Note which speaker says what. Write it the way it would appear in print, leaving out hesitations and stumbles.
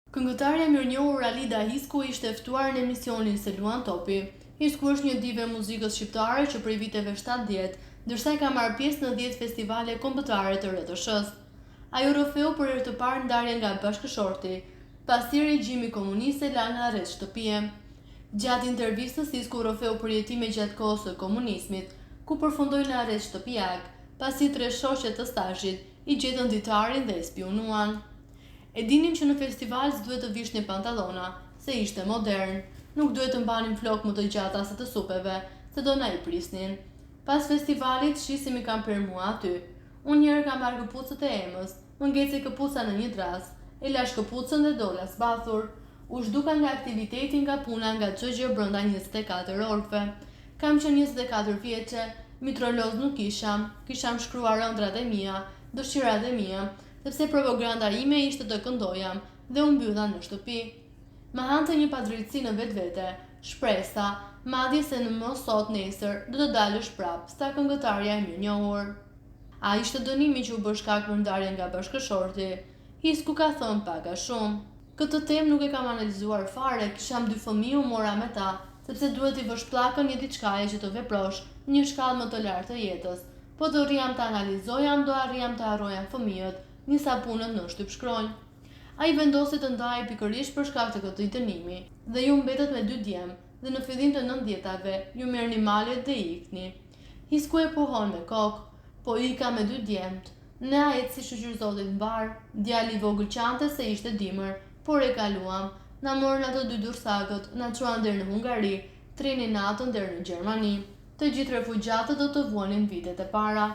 Speaker 1: Këngëtarja e mirënjohur Alida Hisku ishte ftuar në emisionin Se luan topi. Hisku është një dive muzikës shqiptare që prej viteve 70, ndërsa ka marrë pjesë në 10 festivale kombëtare të RTS-s. Ajo rrëfeu për herë të parë ndarjen nga bashkëshorti, pasi regjimi komunist e la në arrest shtëpie. Gjatë intervistës, Hisku rrëfeu përjetime gjatë kohës së komunizmit, ku përfundoi në arrest shtëpiak, pasi 3 shoqe të stazhit i gjetën ditarin dhe e spionuan. E dinim që në festival s'duhet të vish një pantallona, se ishte modern, nuk duhet të mbanim flok më të gjata se të supeve, se do na i prisnin. Pas festivalit shisim i kam për mua aty. Unë njërë kam marrë këpucët e emës, më ngeci këpuca në një dras, e lash këpucën dhe dola zbathur. U zhduka nga aktiviteti nga puna nga çdo gjë brenda 24 orëve. Kam qenë 24 vjeçe, mitroloz nuk kisham shkruar ëndrat e mia, dëshirat e mia, sepse propaganda ime ishte të këndojam dhe u mbylla në shtëpi. Më hante një padrejtësi në vetvete, shpresa, madje se në më sot nesër do të dalësh prap, sta këngëtarja e mirënjohur. A ishte dënimi që u bë shkak për ndarjen nga bashkëshorti? Hisku ka thënë pak a shumë. Këtë temë nuk e kam analizuar fare, kisham 2 fëmijë, u mora me ta, sepse duhet i vësh pllakën një diçkaje që të veprosh në një shkallë më të lartë të jetës. Po do rriam të analizojam, do arrijam të harrojam fëmijët, njësa punët në shtyp shkronjë. Ai vendosi të ndahej pikërisht për shkak të këtij dënimi, dhe ju mbetët me 2 djem, dhe në fillim të 90-tave ju merrni malet dhe ikni. Hisku e pohon me kokë, po ika me 2 djemt. Ne eci si shoqërzotit mbar, djali i vogël qante se ishte dimër, por e kaluam. Na morën ato 2 dursakët, na çuan deri në Hungari, treni natën deri në Gjermani. Të gjithë refugjatët do të vuanin vitet e para.